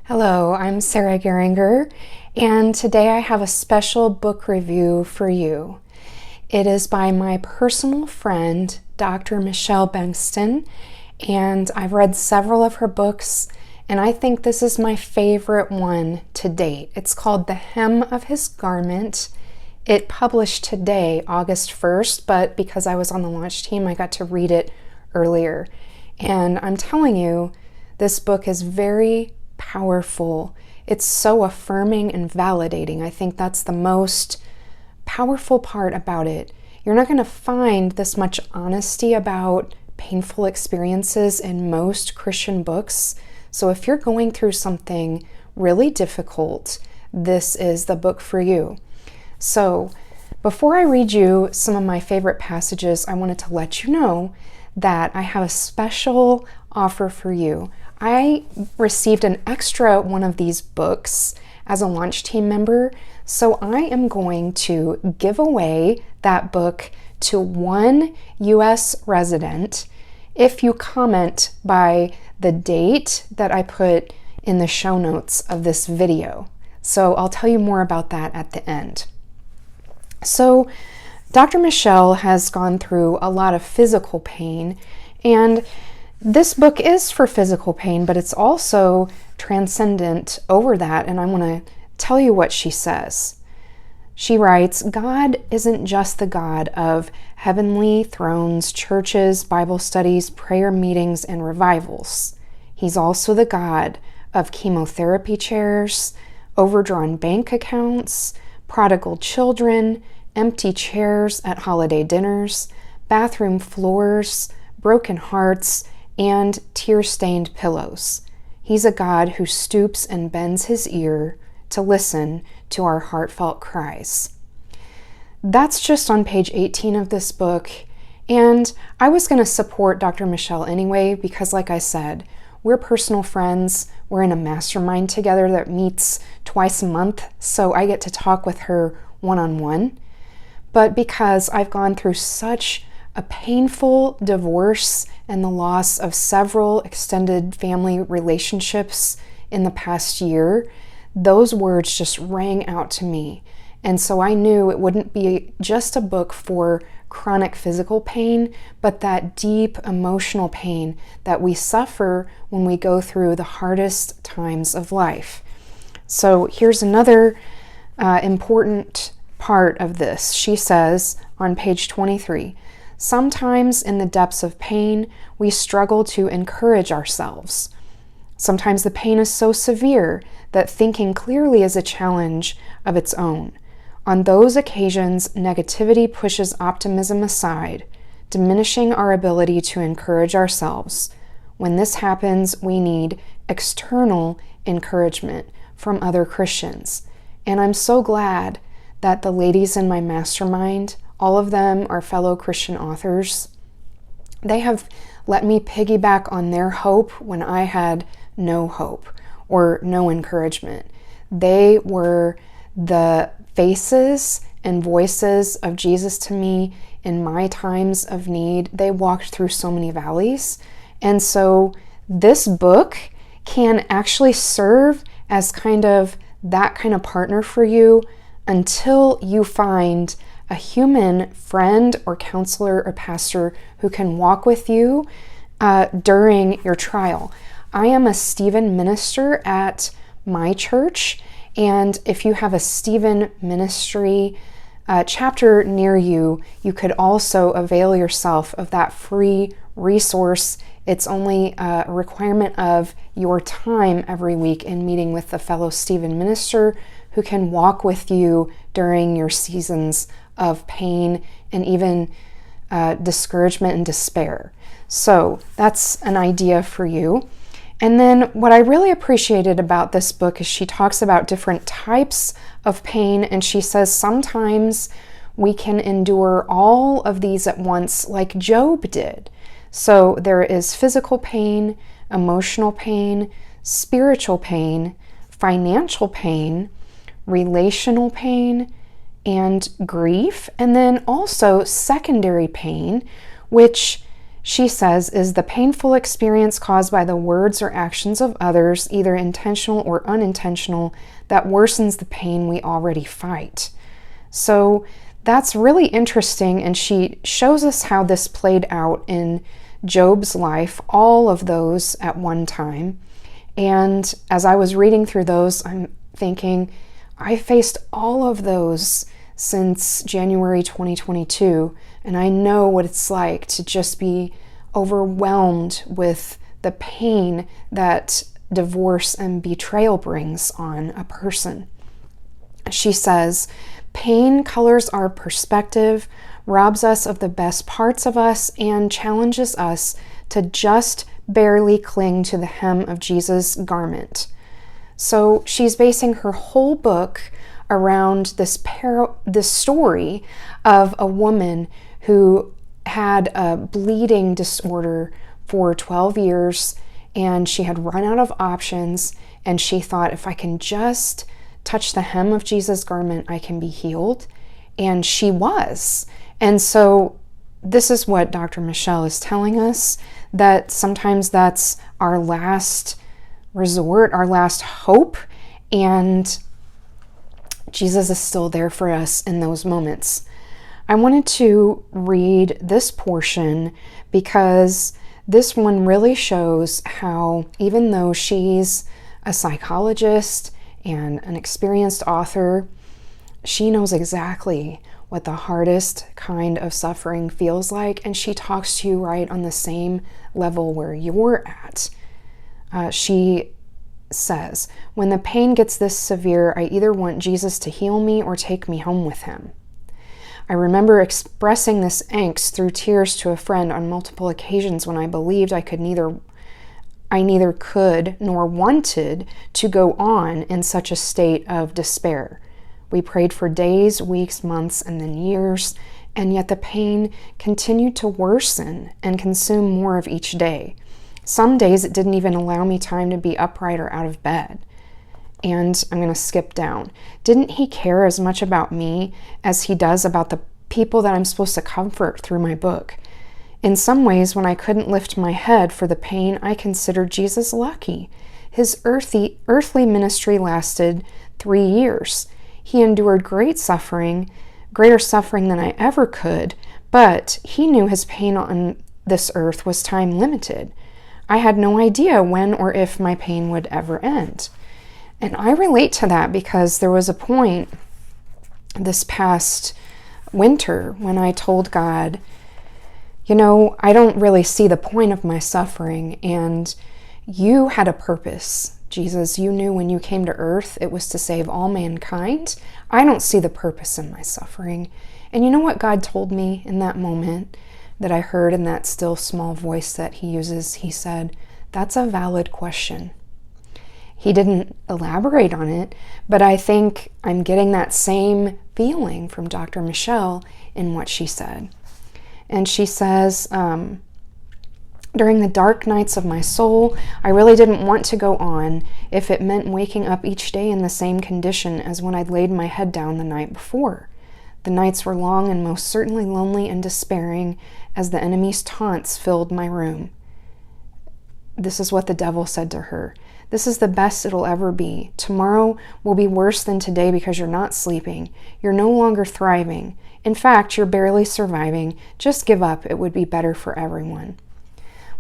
Hello, I'm Sarah Geringer, and today I have a special book review for you. It is by my personal friend, Dr. Michelle Bengtson, and I've read several of her books, and I think this is my favorite one to date. It's called The Hem of His Garment. It published today, August 1st, but because I was on the launch team, I got to read it earlier. And I'm telling you, this book is very powerful. It's so affirming and validating. I think that's the most powerful part about it. You're not going to find this much honesty about painful experiences in most Christian books. So if you're going through something really difficult, this is the book for you. So before I read you some of my favorite passages, I wanted to let you know that I have a special offer for you. I received an extra one of these books as a launch team member, so I am going to give away that book to one U.S. resident if you comment by the date that I put in the show notes of this video. So I'll tell you more about that at the end. So Dr. Michelle has gone through a lot of physical pain, and this book is for physical pain, but it's also transcendent over that, and I want to tell you what she says. She writes, God isn't just the God of heavenly thrones, churches, Bible studies, prayer meetings, and revivals. He's also the God of chemotherapy chairs, overdrawn bank accounts, prodigal children, empty chairs at holiday dinners, bathroom floors, broken hearts, and tear-stained pillows. He's a God who stoops and bends his ear to listen to our heartfelt cries. That's just on page 18 of this book, and I was going to support Dr. Michelle anyway because, like I said, we're personal friends. We're in a mastermind together that meets twice a month, so I get to talk with her one-on-one. But because I've gone through such a painful divorce and the loss of several extended family relationships in the past year, those words just rang out to me. And so I knew it wouldn't be just a book for chronic physical pain, but that deep emotional pain that we suffer when we go through the hardest times of life. So here's another important part of this. She says on page 23, sometimes in the depths of pain, we struggle to encourage ourselves. Sometimes the pain is so severe that thinking clearly is a challenge of its own. On those occasions, negativity pushes optimism aside, diminishing our ability to encourage ourselves. When this happens, we need external encouragement from other Christians. And I'm so glad that the ladies in my mastermind, all of them are fellow Christian authors. They have let me piggyback on their hope when I had no hope or no encouragement. They were the faces and voices of Jesus to me in my times of need. They walked through so many valleys. And so this book can actually serve as that kind of partner for you until you find a human friend or counselor or pastor who can walk with you during your trial. I am a Stephen minister at my church, and if you have a Stephen ministry chapter near you, you could also avail yourself of that free resource. It's only a requirement of your time every week in meeting with a fellow Stephen minister who can walk with you during your seasons of pain and even discouragement and despair. So that's an idea for you. And then what I really appreciated about this book is she talks about different types of pain, and she says sometimes we can endure all of these at once like Job did. So there is physical pain, emotional pain, spiritual pain, financial pain, relational pain, and grief, and then also secondary pain, which She says, is the painful experience caused by the words or actions of others, either intentional or unintentional, that worsens the pain we already fight. So that's really interesting, and she shows us how this played out in Job's life, all of those at one time. And as I was reading through those, I'm thinking, I faced all of those since January 2022, and I know what it's like to just be overwhelmed with the pain that divorce and betrayal brings on a person. She says, pain colors our perspective, robs us of the best parts of us, and challenges us to just barely cling to the hem of Jesus' garment. So she's basing her whole book around this story of a woman who had a bleeding disorder for 12 years, and she had run out of options, and she thought, if I can just touch the hem of Jesus' garment, I can be healed. And she was. And so this is what Dr. Michelle is telling us, that sometimes that's our last resort, our last hope, and Jesus is still there for us in those moments. I wanted to read this portion because this one really shows how, even though she's a psychologist and an experienced author, she knows exactly what the hardest kind of suffering feels like, and she talks to you right on the same level where you're at. She says, when the pain gets this severe, I either want Jesus to heal me or take me home with him. I remember expressing this angst through tears to a friend on multiple occasions when I believed I neither could nor wanted to go on in such a state of despair. We prayed for days, weeks, months, and then years, and yet the pain continued to worsen and consume more of each day. Some days it didn't even allow me time to be upright or out of bed. And I'm going to skip down. Didn't he care as much about me as he does about the people that I'm supposed to comfort through my book? In some ways, when I couldn't lift my head for the pain, I considered Jesus lucky. His earthly ministry lasted 3 years. He endured greater suffering than I ever could, but he knew his pain on this earth was time limited. I had no idea when or if my pain would ever end. And I relate to that because there was a point this past winter when I told God, I don't really see the point of my suffering, and you had a purpose. Jesus, you knew when you came to earth it was to save all mankind. I don't see the purpose in my suffering. And you know what God told me in that moment that I heard in that still small voice that he uses? He said, that's a valid question. He didn't elaborate on it, but I think I'm getting that same feeling from Dr. Michelle in what she said. And she says, during the dark nights of my soul, I really didn't want to go on if it meant waking up each day in the same condition as when I'd laid my head down the night before. The nights were long and most certainly lonely and despairing as the enemy's taunts filled my room. This is what the devil said to her. This is the best it'll ever be. Tomorrow will be worse than today because you're not sleeping. You're no longer thriving. In fact, you're barely surviving. Just give up. It would be better for everyone.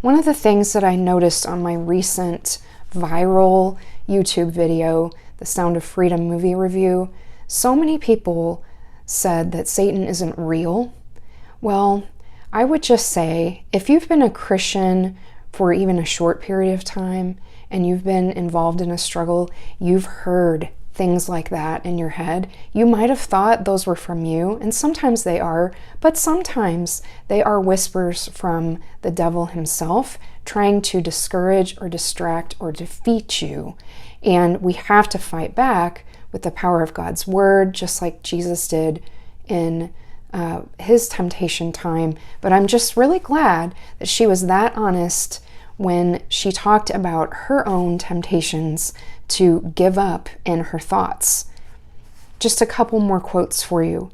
One of the things that I noticed on my recent viral YouTube video, the Sound of Freedom movie review, so many people said that Satan isn't real. Well, I would just say, if you've been a Christian for even a short period of time and you've been involved in a struggle, you've heard things like that in your head. You might have thought those were from you, and sometimes they are, but sometimes they are whispers from the devil himself trying to discourage or distract or defeat you. And we have to fight back with the power of God's word, just like Jesus did in his temptation time. But I'm just really glad that she was that honest when she talked about her own temptations to give up in her thoughts. Just a couple more quotes for you.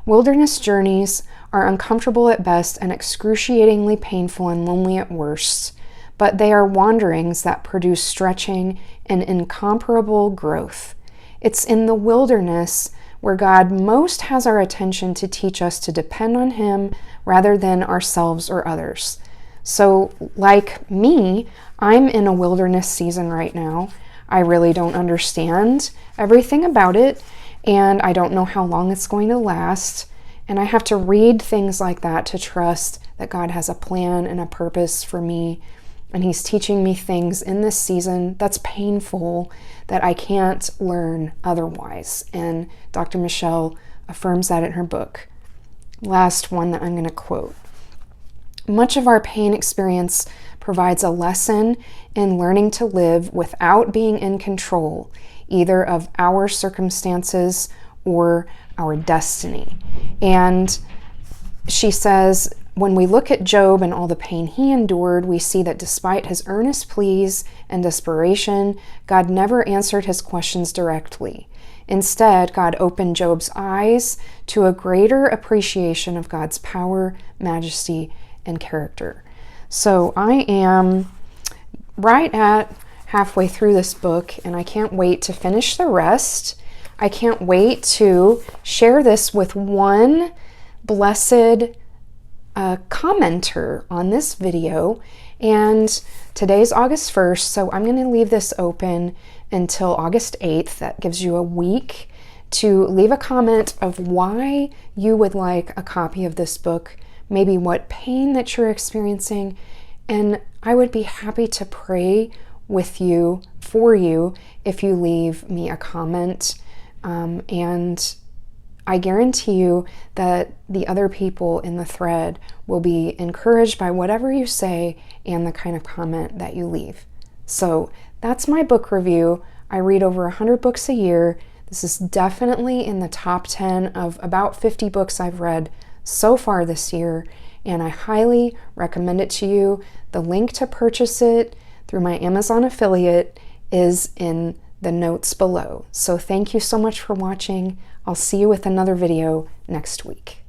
Wilderness journeys are uncomfortable at best and excruciatingly painful and lonely at worst, but they are wanderings that produce stretching and incomparable growth. It's in the wilderness where God most has our attention to teach us to depend on Him rather than ourselves or others. So, like me, I'm in a wilderness season right now. I really don't understand everything about it, and I don't know how long it's going to last. And I have to read things like that to trust that God has a plan and a purpose for me. And He's teaching me things in this season that's painful that I can't learn otherwise. And Dr. Michelle affirms that in her book. Last one that I'm going to quote. Much of our pain experience provides a lesson in learning to live without being in control, either of our circumstances or our destiny. And she says, when we look at Job and all the pain he endured, we see that despite his earnest pleas and desperation, God never answered his questions directly. Instead, God opened Job's eyes to a greater appreciation of God's power, majesty, and character. So I am right at halfway through this book, and I can't wait to finish the rest. I can't wait to share this with one blessed commenter on this video. And today's August 1st, so I'm going to leave this open until August 8th. That gives you a week to leave a comment of why you would like a copy of this book, maybe what pain that you're experiencing, and I would be happy to pray with you, for you, if you leave me a comment. And I guarantee you that the other people in the thread will be encouraged by whatever you say and the kind of comment that you leave. So that's my book review. I read over 100 books a year. This is definitely in the top 10 of about 50 books I've read so far this year, and I highly recommend it to you. The link to purchase it through my Amazon affiliate is in the notes below. So thank you so much for watching. I'll see you with another video next week.